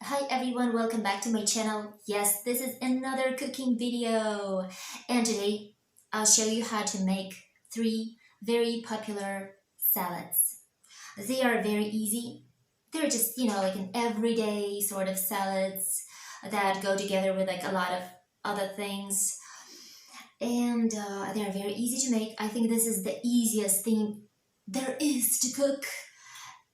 Hi everyone, welcome back to my channel. Yes, this is another cooking video, and today I'll show you how to make three very popular salads. They are very easy. They're just, like an everyday sort of salads that go together with like a lot of other things, and they're very easy to make. I think this is the easiest thing there is to cook,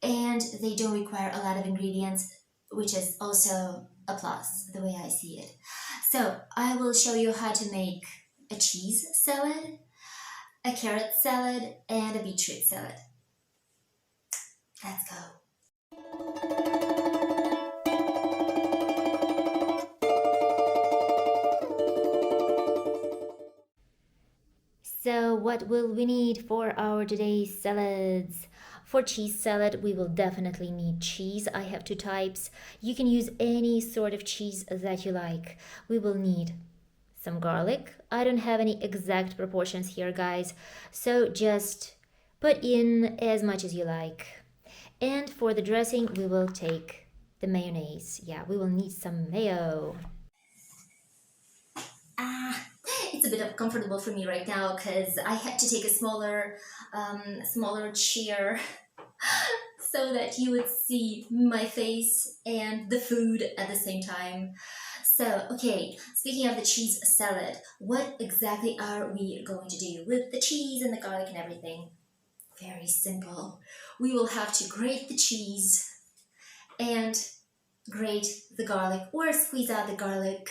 and they don't require a lot of ingredients, which is also a plus the way I see it. So I will show you how to make a cheese salad, a carrot salad, and a beetroot salad. Let's go. So what will we need for our today's salads? For cheese salad, we will definitely need cheese. I have two types. You can use any sort of cheese that you like. We will need some garlic. I don't have any exact proportions here, guys, so just put in as much as you like. And for the dressing, we will take the mayonnaise. Yeah, we will need some mayo. It's a bit uncomfortable for me right now because I had to take a smaller chair so that you would see my face and the food at the same time. So, okay, speaking of the cheese salad, what exactly are we going to do with the cheese and the garlic and everything? Very simple. We will have to grate the cheese and grate the garlic or squeeze out the garlic.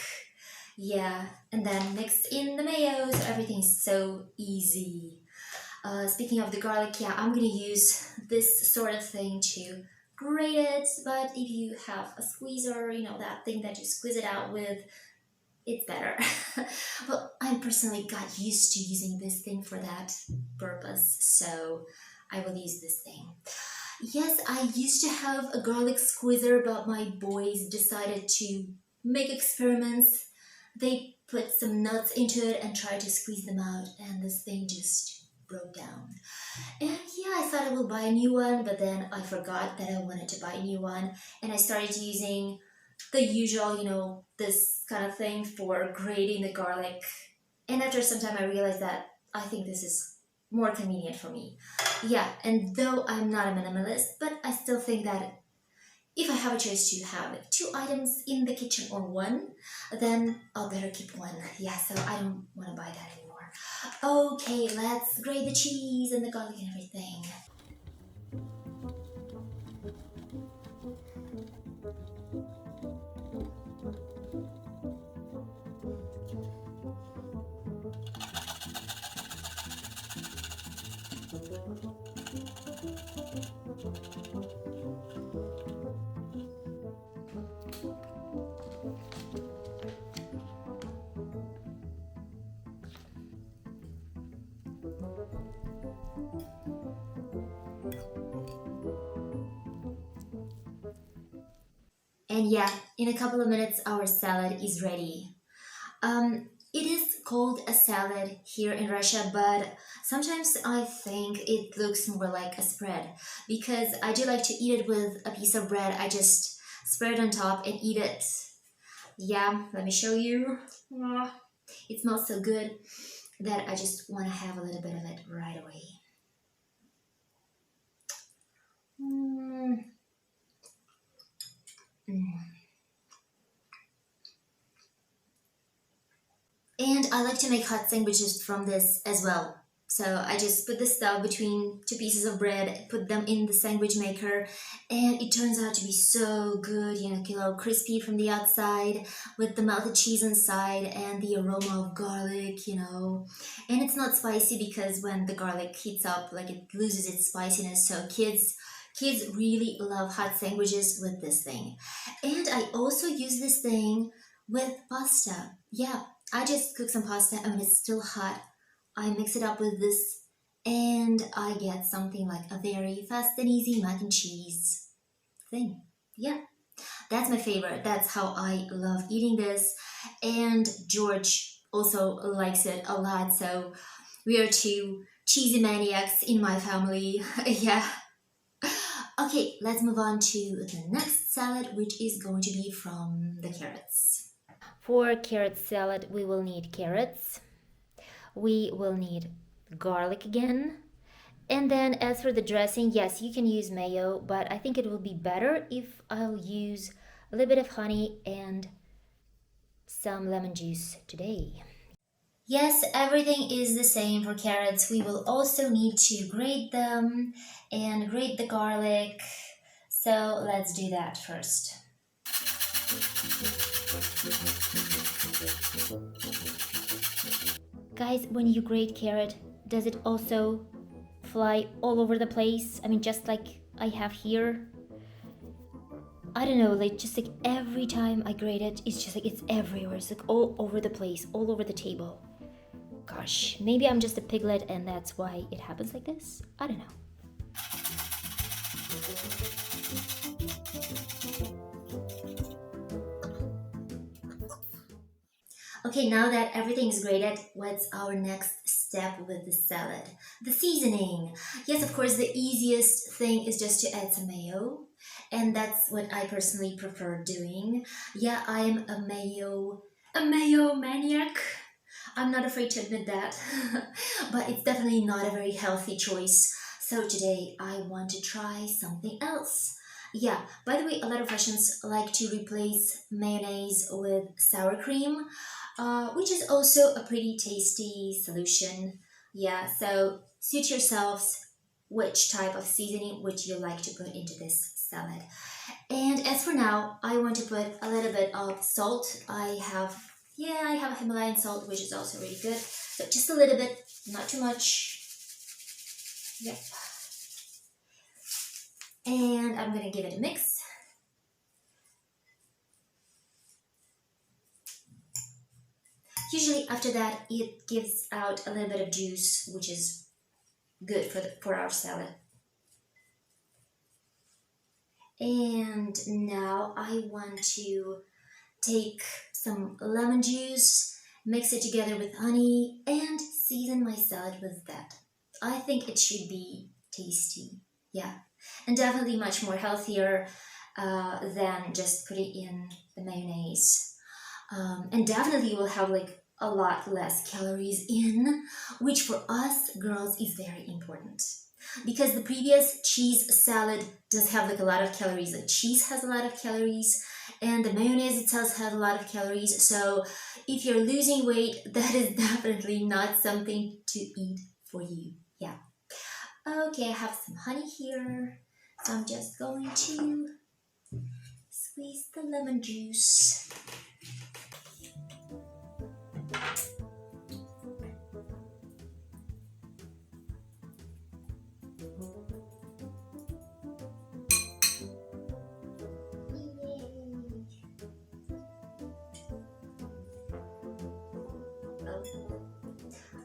Yeah, and then mix in the mayo, so everything's so easy. Speaking of the garlic, yeah, I'm gonna use this sort of thing to grate it, but if you have a squeezer, that thing that you squeeze it out with, it's better. Well, I personally got used to using this thing for that purpose, so I will use this thing. Yes, I used to have a garlic squeezer, but my boys decided to make experiments. They put some nuts into it and tried to squeeze them out, and this thing just broke down. And yeah, I thought I will buy a new one, but then I forgot that I wanted to buy a new one, and I started using the usual, this kind of thing for grating the garlic. And after some time, I realized that I think this is more convenient for me. Yeah, and though I'm not a minimalist, but I still think that if I have a choice to have like two items in the kitchen or one, then I'll better keep one. Yeah, so I don't want to buy that anymore. Okay, let's grate the cheese and the garlic and everything. And yeah, in a couple of minutes, our salad is ready. It is called a salad here in Russia, but sometimes I think it looks more like a spread because I do like to eat it with a piece of bread. I just spread it on top and eat it. Yeah, let me show you. It smells so good that I just want to have a little bit of it right away. Mm. Mm. And I like to make hot sandwiches from this as well. So I just put the stuff between two pieces of bread, put them in the sandwich maker, and it turns out to be so good, crispy from the outside with the melted cheese inside and the aroma of garlic. And it's not spicy because when the garlic heats up, like it loses its spiciness. So kids really love hot sandwiches with this thing. And I also use this thing with pasta. Yeah, I just cook some pasta and when it's still hot, I mix it up with this and I get something like a very fast and easy mac and cheese thing. Yeah, that's my favorite. That's how I love eating this. And George also likes it a lot. So we are two cheesy maniacs in my family. Yeah. Okay, let's move on to the next salad, which is going to be from the carrots. For carrot salad, we will need carrots. We will need garlic again. And then as for the dressing, yes, you can use mayo, but I think it will be better if I'll use a little bit of honey and some lemon juice today. Yes, everything is the same for carrots. We will also need to grate them and grate the garlic. So let's do that first. Guys, when you grate carrot, does it also fly all over the place? I mean, just like I have here. I don't know, like just like every time I grate it, it's just like it's everywhere. It's like all over the place, all over the table. Gosh, maybe I'm just a piglet and that's why it happens like this? I don't know. Okay, now that everything is grated, what's our next step with the salad? The seasoning. Yes, of course, the easiest thing is just to add some mayo. And that's what I personally prefer doing. Yeah, I am a mayo maniac. I'm not afraid to admit that. But it's definitely not a very healthy choice. So today I want to try something else. Yeah, by the way, a lot of Russians like to replace mayonnaise with sour cream, which is also a pretty tasty solution. Yeah, so suit yourselves which type of seasoning would you like to put into this salad. And as for now, I want to put a little bit of salt. I have Himalayan salt, which is also really good. So just a little bit, not too much. Yep. And I'm gonna give it a mix. Usually after that, it gives out a little bit of juice, which is good for our salad. And now I want to take some lemon juice, mix it together with honey, and season my salad with that. I think it should be tasty. Yeah. And definitely much more healthier than just put it in the mayonnaise. And definitely will have like a lot less calories in, which for us girls is very important. Because the previous cheese salad does have like a lot of calories. The cheese has a lot of calories, and the mayonnaise itself has a lot of calories. So if you're losing weight, that is definitely not something to eat for you. Yeah. Okay, I have some honey here. So I'm just going to squeeze the lemon juice.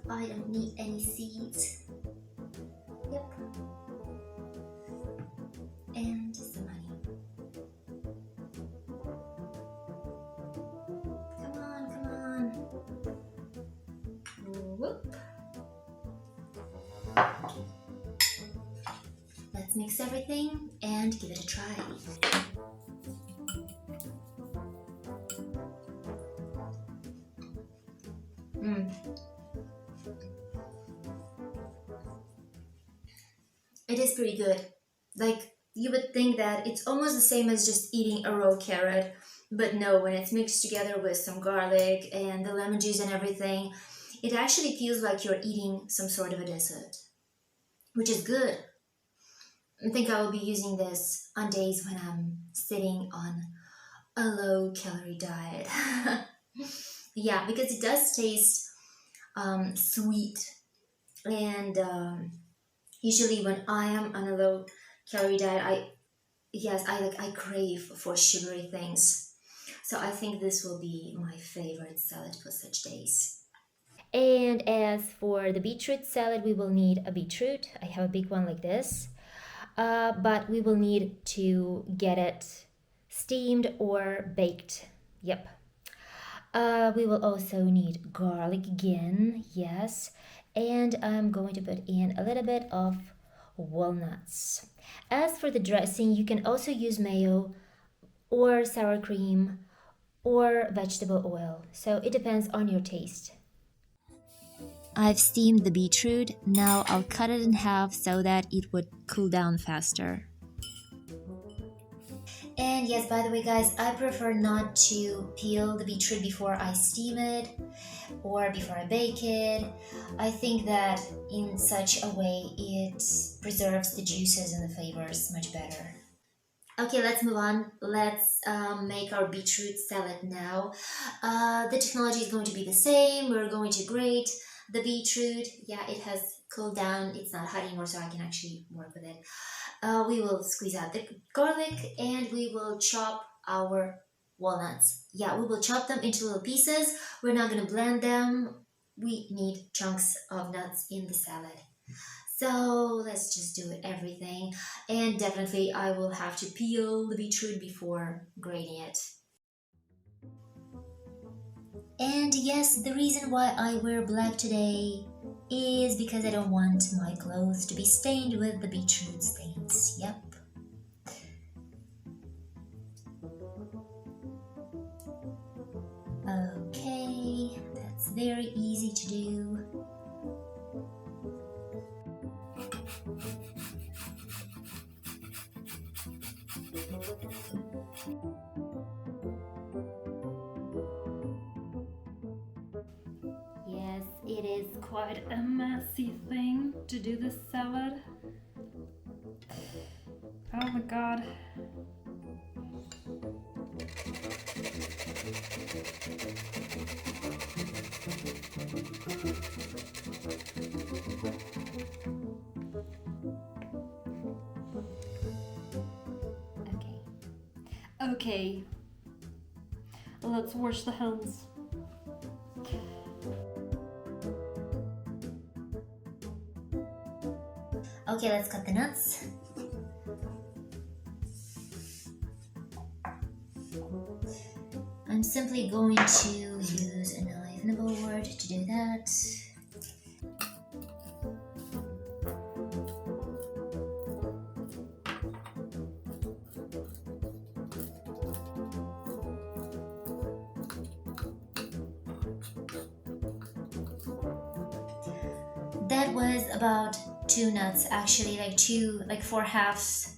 Oh, I don't need any seeds. Yep. And some honey. Come on, come on. Whoop. Let's mix everything and give it a try. Mm. It is pretty good. Like, you would think that it's almost the same as just eating a raw carrot, but no, when it's mixed together with some garlic and the lemon juice and everything, it actually feels like you're eating some sort of a dessert, which is good. I think I will be using this on days when I'm sitting on a low calorie diet. Yeah, because it does taste sweet, and usually when I am on a low calorie diet, I crave for sugary things. So I think this will be my favorite salad for such days. And as for the beetroot salad, we will need a beetroot. I have a big one like this. But we will need to get it steamed or baked. Yep. We will also need garlic again, yes. And I'm going to put in a little bit of walnuts. As for the dressing, you can also use mayo, or sour cream or vegetable oil. So it depends on your taste. I've steamed the beetroot. Now I'll cut it in half so that it would cool down faster. And yes, by the way, guys, I prefer not to peel the beetroot before I steam it or before I bake it. I think that in such a way it preserves the juices and the flavors much better. Okay, let's move on. Let's make our beetroot salad now. The technology is going to be the same. We're going to grate the beetroot. Yeah, it has cooled down. It's not hot anymore, so I can actually work with it. We will squeeze out the garlic and we will chop our walnuts. Yeah, we will chop them into little pieces. We're not going to blend them. We need chunks of nuts in the salad. So let's just do it everything. And definitely I will have to peel the beetroot before grating it. And yes, the reason why I wear black today is because I don't want my clothes to be stained with the beetroot stains. Yep. Okay, that's very easy to do. Yes, it is quite a messy thing to do this salad. Oh my god. Okay. Okay. Let's wash the hands. Okay, let's cut the nuts. I'm simply going to use a knife and a board to do that. That was about 2 nuts, actually, like 4 halves.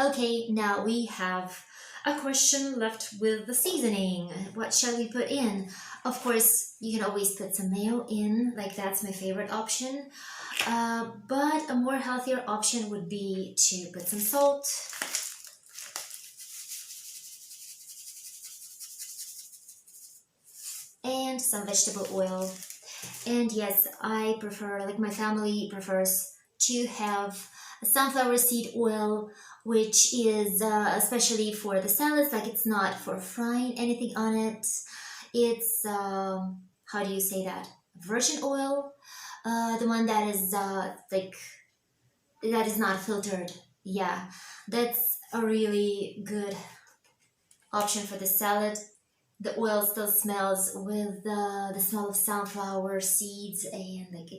Okay, now we have a question left with the seasoning. What shall we put in? Of course, you can always put some mayo in, like that's my favorite option. But a more healthier option would be to put some salt. And some vegetable oil. And yes, I prefer, like my family prefers to have sunflower seed oil, which is especially for the salads, like it's not for frying anything on it. It's, how do you say that? Virgin oil, the one that is that is not filtered. Yeah, that's a really good option for the salad. The oil still smells with the smell of sunflower seeds, and like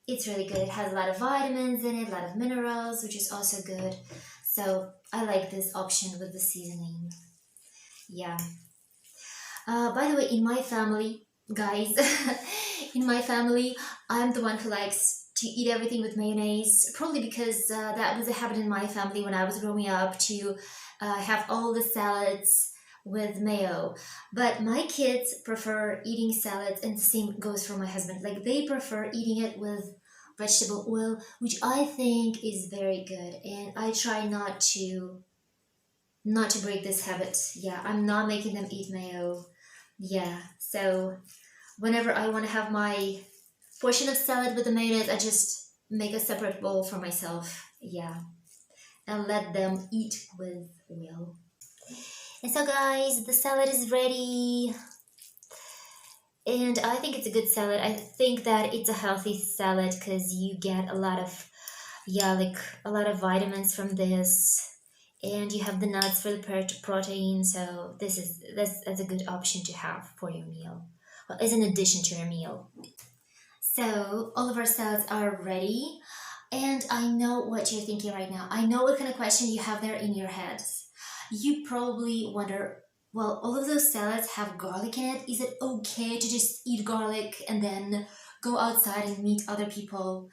it's really good. It has a lot of vitamins in it, a lot of minerals, which is also good. So I like this option with the seasoning. Yeah. By the way, in my family, guys, in my family, I'm the one who likes to eat everything with mayonnaise, probably because that was a habit in my family when I was growing up to have all the salads with mayo. But my kids prefer eating salads, and the same goes for my husband. Like they prefer eating it with vegetable oil, which I think is very good. And I try not to break this habit. Yeah, I'm not making them eat mayo. Yeah, so whenever I want to have my portion of salad with the mayonnaise, I just make a separate bowl for myself. Yeah, and let them eat with oil. And so guys, the salad is ready. And I think it's a good salad. I think that it's a healthy salad because you get a lot of, yeah, like a lot of vitamins from this. And you have the nuts for the protein, so that's a good option to have for your meal. Well, as an addition to your meal. So all of our salads are ready, and I know what you're thinking right now. I know what kind of question you have there in your heads. You probably wonder, well, all of those salads have garlic in it. Is it okay to just eat garlic and then go outside and meet other people?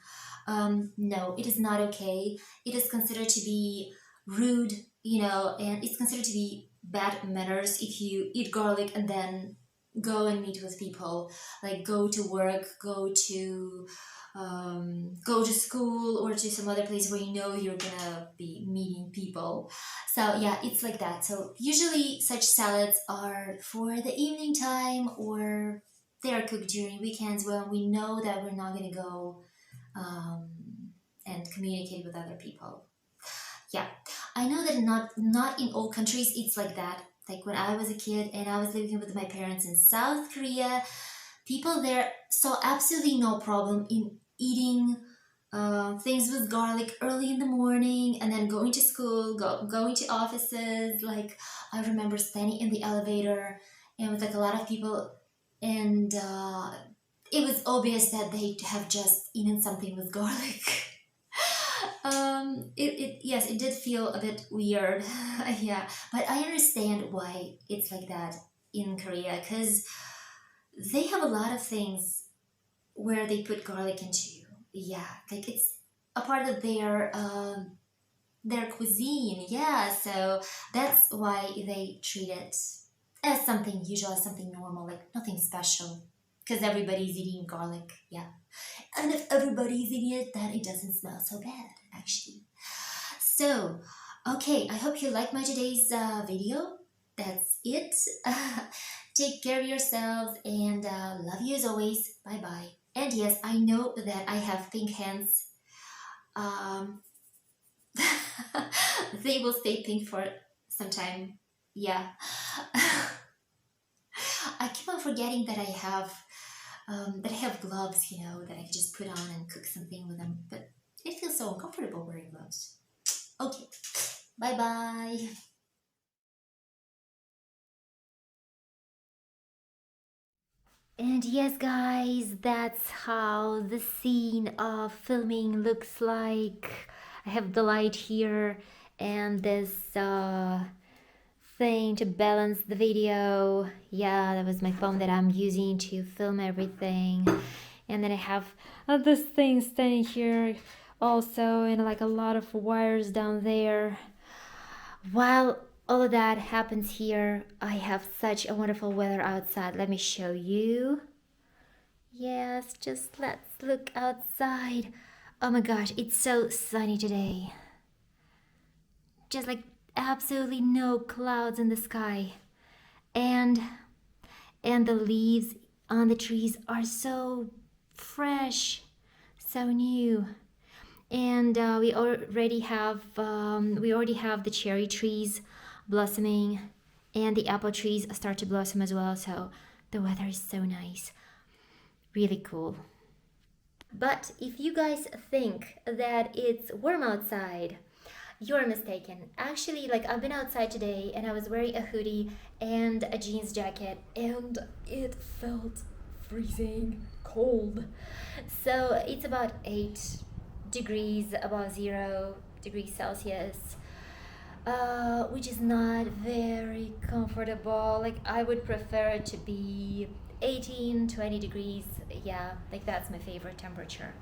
No, it is not okay. It is considered to be rude, and it's considered to be bad manners if you eat garlic and then go and meet with people, like go to work, go to school or to some other place where you know you're gonna be meeting people. So yeah, it's like that. So usually such salads are for the evening time, or they are cooked during weekends when we know that we're not gonna go um, and communicate with other people. Yeah, I know that not in all countries it's like that. Like when I was a kid and I was living with my parents in South Korea, people there saw absolutely no problem in eating things with garlic early in the morning and then going to school, going to offices. Like I remember standing in the elevator and with like a lot of people, and it was obvious that they have just eaten something with garlic. Yes, it did feel a bit weird. Yeah, but I understand why it's like that in Korea, because they have a lot of things where they put garlic into. Yeah, like it's a part of their cuisine. Yeah, so that's why they treat it as something usual, as something normal, like nothing special, because everybody's eating garlic. Yeah, and if everybody's eating it, then it doesn't smell so bad, actually. So, okay, I hope you like my today's video. That's it. Take care of yourselves and love you as always. Bye bye. And yes, I know that I have pink hands. Um, they will stay pink for some time. Yeah. I keep on forgetting that I have gloves, that I can just put on and cook something with them. But it feels so uncomfortable wearing gloves. Okay. Bye bye. And yes, guys, that's how the scene of filming looks like. I have the light here and this thing to balance the video. Yeah, that was my phone that I'm using to film everything. And then I have this thing standing here also, and like a lot of wires down there. While all of that happens here, I have such a wonderful weather outside. Let me show you. Yes, just let's look outside. Oh my gosh, it's so sunny today. Just like absolutely no clouds in the sky. And the leaves on the trees are so fresh, so new. And we already have the cherry trees blossoming, and the apple trees start to blossom as well. So the weather is so nice, really cool. But if you guys think that it's warm outside, you're mistaken. Actually, like I've been outside today and I was wearing a hoodie and a jeans jacket, and it felt freezing cold. So it's about 8 degrees above 0 degrees Celsius, which is not very comfortable. Like I would prefer it to be 18, 20 degrees. Yeah, like that's my favorite temperature.